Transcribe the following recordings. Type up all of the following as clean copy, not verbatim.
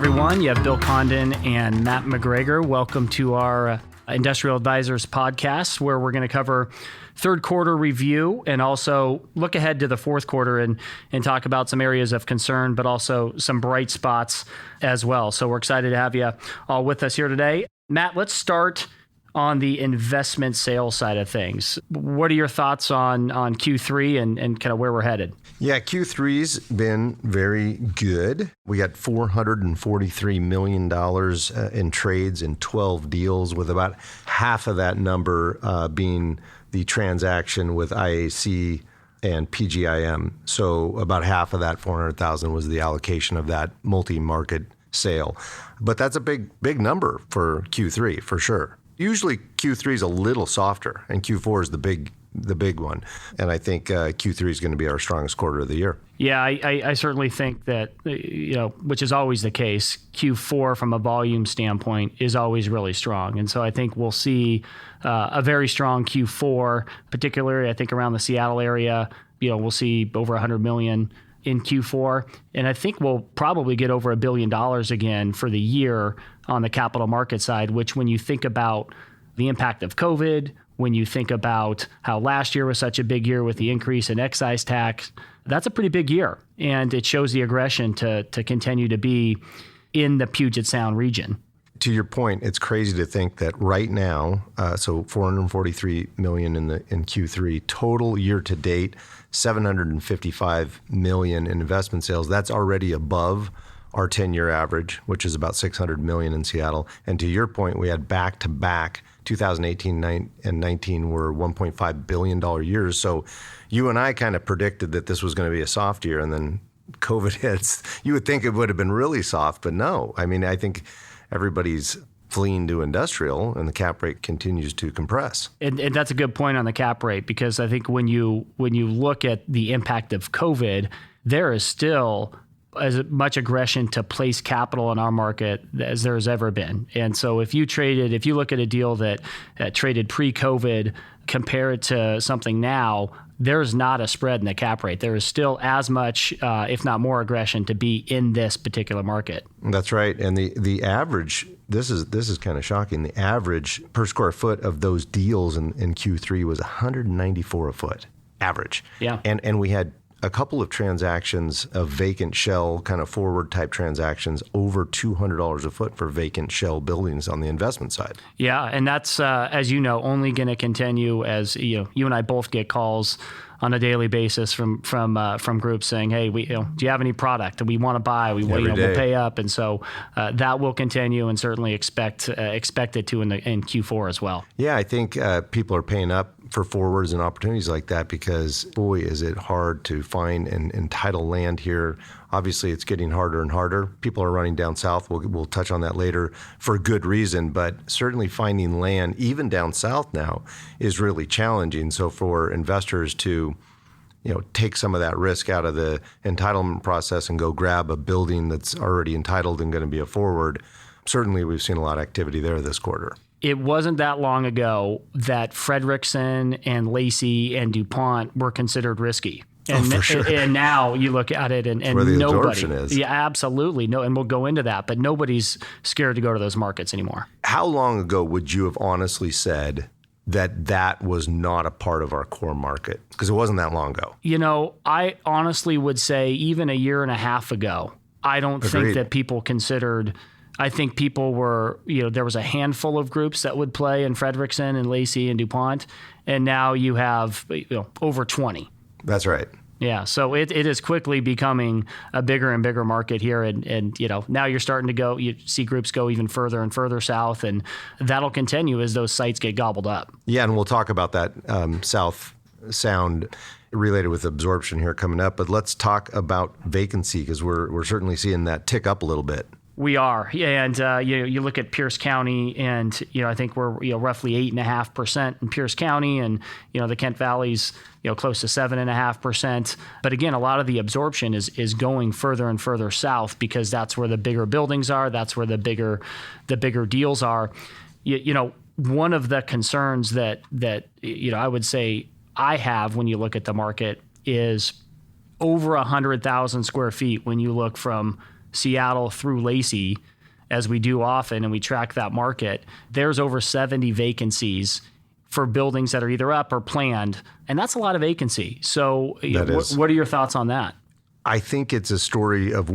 everyone. You have Bill Condon and Matt McGregor. Welcome to our Industrial Advisors podcast, where we're going to cover third quarter review and also look ahead to the fourth quarter and talk about some areas of concern, but also some bright spots as well. So we're excited to have you all with us here today. Matt, let's start on the investment sales side of things. What are your thoughts on Q3 and kind of where we're headed? Yeah, Q3's been very good. We got $443 million in trades in 12 deals, with about half of that number being the transaction with IAC and PGIM. So about half of that 400,000 was the allocation of that multi-market sale. But that's a big number for Q3 for sure. Usually Q3 is a little softer, and Q4 is the big one. And I think Q3 is going to be our strongest quarter of the year. Yeah, I certainly think that, which is always the case, Q4 from a volume standpoint is always really strong. And so I think we'll see a very strong Q4, particularly I think around the Seattle area. We'll see over 100 million in Q4. And I think we'll probably get over $1 billion again for the year on the capital market side, which when you think about the impact of COVID, when you think about how last year was such a big year with the increase in excise tax, that's a pretty big year. And it shows the aggression to continue to be in the Puget Sound region. To your point, it's crazy to think that right now, so 443 million in Q3, total year to date, 755 million in investment sales. That's already above our 10-year average, which is about 600 million in Seattle. And to your point, we had back-to-back 2018 and 19 were $1.5 billion years. So you and I kind of predicted that this was going to be a soft year, and then COVID hits. You would think it would have been really soft, but no. I mean, I think everybody's fleeing to industrial, and the cap rate continues to compress. And that's a good point on the cap rate, because I think when you look at the impact of COVID, there is still as much aggression to place capital in our market as there has ever been. And so if you look at a deal that traded pre-COVID, compare it to something now, there's not a spread in the cap rate. There is still as much, if not more, aggression to be in this particular market. That's right. And the average, this is kind of shocking. The average per square foot of those deals in Q3 was $194 a foot average. Yeah. And we had a couple of transactions of vacant shell, kind of forward type transactions, over $200 a foot for vacant shell buildings on the investment side. Yeah, and that's, as you know, only going to continue as you and I both get calls on a daily basis from groups saying, hey, do you have any product that we want to buy? We'll pay up. And so that will continue, and certainly expect it to in Q4 as well. Yeah, I think people are paying up for forwards and opportunities like that, because boy, is it hard to find and entitle land here. Obviously, it's getting harder and harder. People are running down south. We'll touch on that later for good reason, but certainly finding land, even down south now, is really challenging. So for investors to take some of that risk out of the entitlement process and go grab a building that's already entitled and going to be a forward, certainly we've seen a lot of activity there this quarter. It wasn't that long ago that Frederickson and Lacey and DuPont were considered risky. And, for sure. And now you look at it and where the nobody absorption is. Yeah, absolutely. No, and we'll go into that, but nobody's scared to go to those markets anymore. How long ago would you have honestly said that was not a part of our core market? Because it wasn't that long ago. I honestly would say even a year and a half ago, I don't think that people considered. I think people were, there was a handful of groups that would play in Frederickson and Lacey and DuPont, and now you have over 20. That's right. Yeah, so it is quickly becoming a bigger and bigger market here, and now you're starting to you see groups go even further and further south, and that'll continue as those sites get gobbled up. Yeah, and we'll talk about that South Sound related with absorption here coming up, but let's talk about vacancy, because we're certainly seeing that tick up a little bit. We are, and you look at Pierce County, and I think we're roughly 8.5% in Pierce County, and the Kent Valley's close to 7.5%. But again, a lot of the absorption is going further and further south, because that's where the bigger buildings are, that's where the bigger deals are. One of the concerns that I would say I have when you look at the market is over 100,000 square feet when you look from Seattle through Lacey, as we do often, and we track that market, there's over 70 vacancies for buildings that are either up or planned. And that's a lot of vacancy. So what are your thoughts on that? I think it's a story of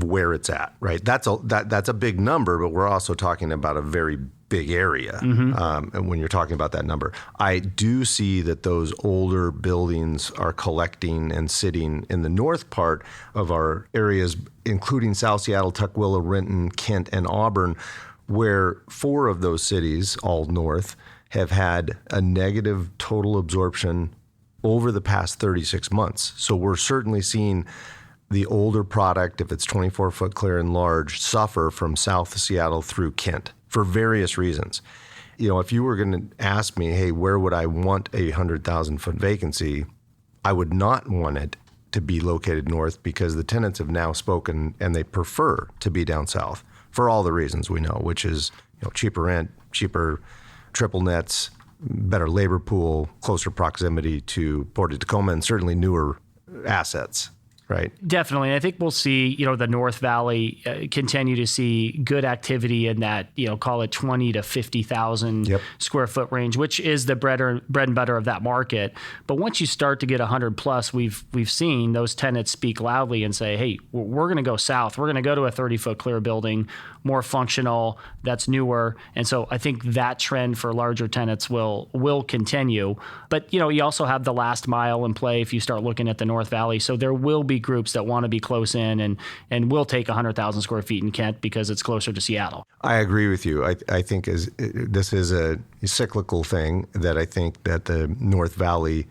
where it's at, right? That's a big number, but we're also talking about a very big area. And when you're talking about that number, I do see that those older buildings are collecting and sitting in the north part of our areas, including South Seattle, Tukwila, Renton, Kent, and Auburn, where 4 of those cities, all north, have had a negative total absorption over the past 36 months. So we're certainly seeing the older product, if it's 24-foot clear and large, suffer from South Seattle through Kent for various reasons. You know, if you were going to ask me, hey, where would I want a 100,000-foot vacancy? I would not want it to be located north because the tenants have now spoken and they prefer to be down south for all the reasons we know, which is, you know, cheaper rent, cheaper triple nets, better labor pool, closer proximity to Port of Tacoma, and certainly newer assets, right? Definitely. I think we'll see, you know, the North Valley continue to see good activity in that, you know, call it 20 to 50,000 square foot range, which is the bread and butter of that market. But once you start to get 100 plus, we've seen those tenants speak loudly and say, hey, we're going to go south. We're going to go to a 30-foot clear building, more functional, that's newer. And so I think that trend for larger tenants will continue. But, you know, you also have the last mile in play if you start looking at the North Valley. So there will be groups that want to be close in and will take 100,000 square feet in Kent because it's closer to Seattle. I agree with you. I think this is a cyclical thing that I think that the North Valley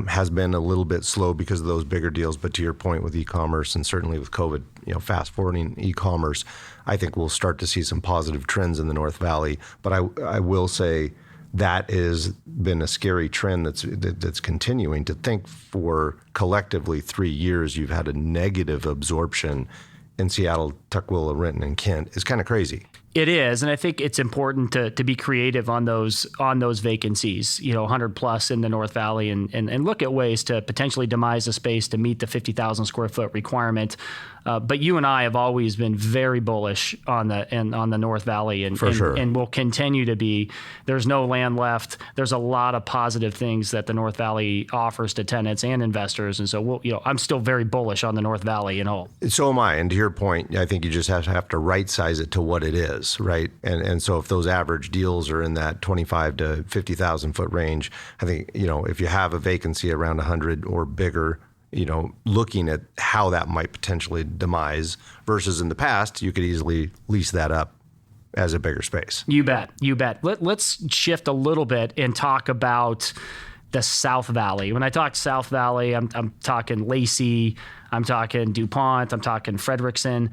has been a little bit slow because of those bigger deals. But to your point with e-commerce and certainly with COVID, you know, fast forwarding e-commerce, I think we'll start to see some positive trends in the North Valley. But I will say that has been a scary trend that's continuing. To think for collectively 3 years you've had a negative absorption in Seattle, Tukwila, Renton, and Kent is kind of crazy. It is, and I think it's important to be creative on those vacancies, you know, 100 plus in the North Valley, and look at ways to potentially demise the space to meet the 50,000 square foot requirement. But you and I have always been very bullish on the North Valley, and sure. And will continue to be. There's no land left. There's a lot of positive things that the North Valley offers to tenants and investors, and so I'm still very bullish on the North Valley in whole. So am I. And to your point, I think you just have to right size it to what it is. Right. And so if those average deals are in that 25 to 50,000 foot range, I think, you know, if you have a vacancy around 100 or bigger, you know, looking at how that might potentially demise versus in the past, you could easily lease that up as a bigger space. You bet. Let's shift a little bit and talk about the South Valley. When I talk South Valley, I'm talking Lacey, I'm talking DuPont, I'm talking Frederickson.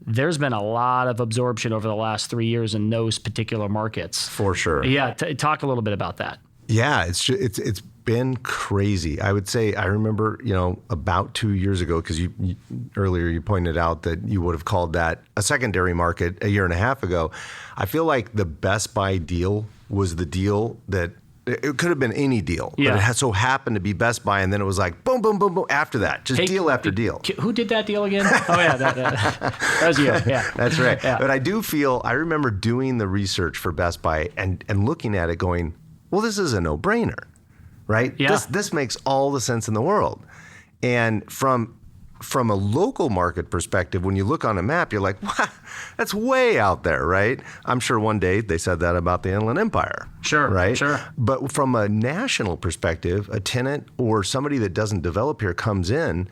There's been a lot of absorption over the last 3 years in those particular markets. For sure. Yeah. Talk a little bit about that. Yeah, it's been crazy. I would say I remember, you know, about 2 years ago, because you earlier you pointed out that you would have called that a secondary market a year and a half ago. I feel like the Best Buy deal was the deal that it could have been any deal, but it so happened to be Best Buy, and then it was like boom, boom, boom, boom after that, just deal after deal. Who did that deal again? Oh yeah, that was you. Yeah, that's right. Yeah. But I remember doing the research for Best Buy and looking at it, going, well, this is a no-brainer, right? Yeah. This makes all the sense in the world, and from a local market perspective, when you look on a map, you're like, what? That's way out there, right? I'm sure one day they said that about the Inland Empire. Sure, right? Sure. But from a national perspective, a tenant or somebody that doesn't develop here comes in,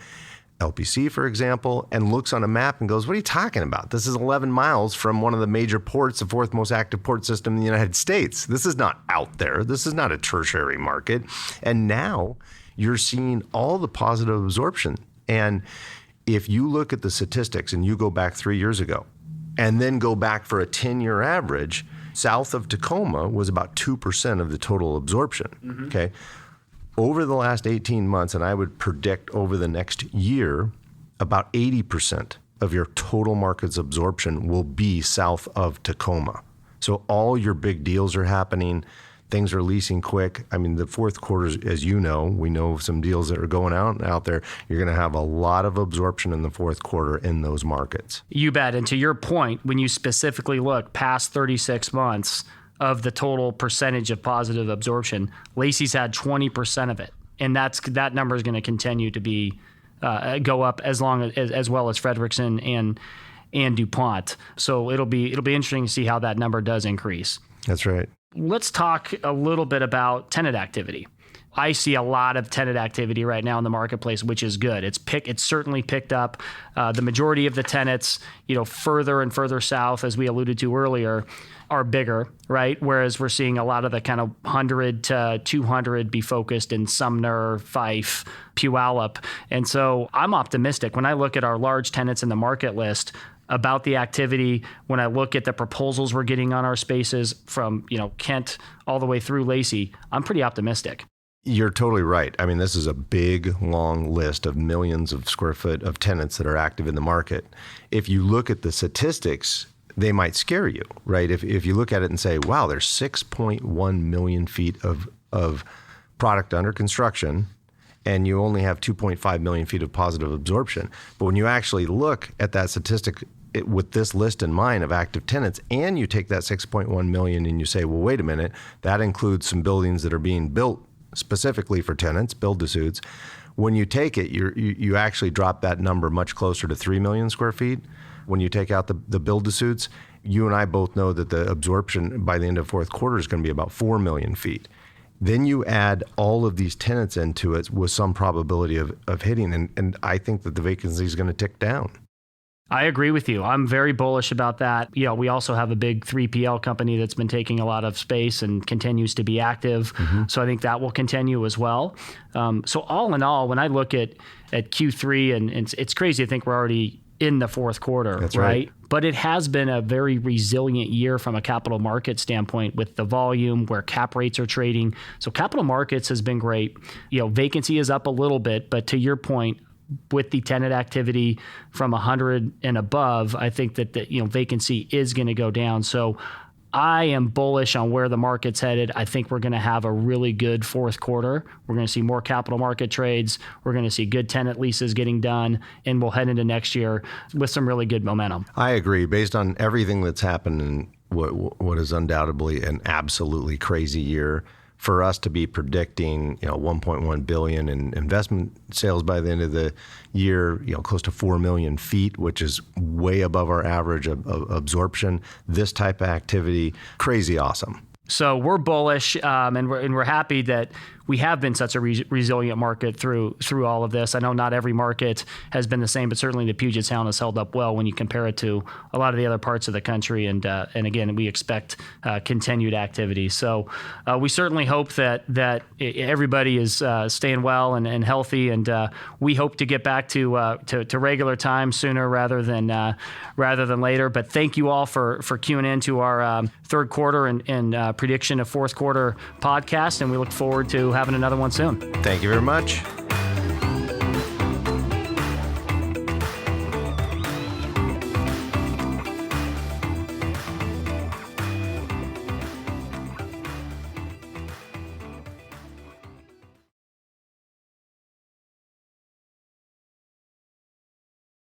LPC, for example, and looks on a map and goes, what are you talking about? This is 11 miles from one of the major ports, the 4th most active port system in the United States. This is not out there. This is not a tertiary market. And now you're seeing all the positive absorption. And if you look at the statistics and you go back 3 years ago and then go back for a 10-year average, south of Tacoma was about 2% of the total absorption. Mm-hmm. Okay. Over the last 18 months, and I would predict over the next year, about 80% of your total market's absorption will be south of Tacoma. So all your big deals are happening. Things are leasing quick. I mean, the fourth quarter, as you know, we know some deals that are going out there. You're going to have a lot of absorption in the fourth quarter in those markets. You bet. And to your point, when you specifically look past 36 months of the total percentage of positive absorption, Lacey's had 20% of it. And that number is going to continue to be go up as well as Frederickson and DuPont. So it'll be interesting to see how that number does increase. That's right. Let's talk a little bit about tenant activity. I see a lot of tenant activity right now in the marketplace, which is good. It's certainly picked up. The majority of the tenants, further and further south, as we alluded to earlier, are bigger, right? Whereas we're seeing a lot of the kind of 100 to 200 be focused in Sumner, Fife, Puyallup. And so I'm optimistic. When I look at our large tenants in the market list about the activity, when I look at the proposals we're getting on our spaces from, Kent all the way through Lacey, I'm pretty optimistic. You're totally right. I mean, this is a big, long list of millions of square foot of tenants that are active in the market. If you look at the statistics, they might scare you, right? If you look at it and say, wow, there's 6.1 million feet of product under construction, and you only have 2.5 million feet of positive absorption. But when you actually look at that statistic with this list in mind of active tenants, and you take that 6.1 million and you say, well, wait a minute, that includes some buildings that are being built specifically for tenants, build-to-suits. When you take it, you actually drop that number much closer to 3 million square feet. When you take out the build-to-suits, you and I both know that the absorption by the end of fourth quarter is going to be about 4 million feet. Then you add all of these tenants into it with some probability of hitting, and I think that the vacancy is going to tick down. I agree with you. I'm very bullish about that. We also have a big 3PL company that's been taking a lot of space and continues to be active. Mm-hmm. So I think that will continue as well. So all in all, when I look at Q3, and it's crazy to think we're already in the fourth quarter, that's right? But it has been a very resilient year from a capital market standpoint with the volume where cap rates are trading. So capital markets has been great. Vacancy is up a little bit, but to your point, with the tenant activity from 100 and above, I think that vacancy is going to go down. So I am bullish on where the market's headed. I think we're going to have a really good fourth quarter. We're going to see more capital market trades. We're going to see good tenant leases getting done, and we'll head into next year with some really good momentum. I agree. Based on everything that's happened in what is undoubtedly an absolutely crazy year, for us to be predicting, 1.1 billion in investment sales by the end of the year, close to 4 million feet, which is way above our average of absorption, this type of activity, crazy awesome. So we're bullish, and we're happy that we have been such a resilient market through all of this. I know not every market has been the same, but certainly the Puget Sound has held up well when you compare it to a lot of the other parts of the country. And again, we expect continued activity. So we certainly hope that everybody is staying well and healthy, and we hope to get back to regular time sooner rather than later. But thank you all for queuing in to our third quarter and prediction of fourth quarter podcast, and we look forward to having another one soon. Thank you very much.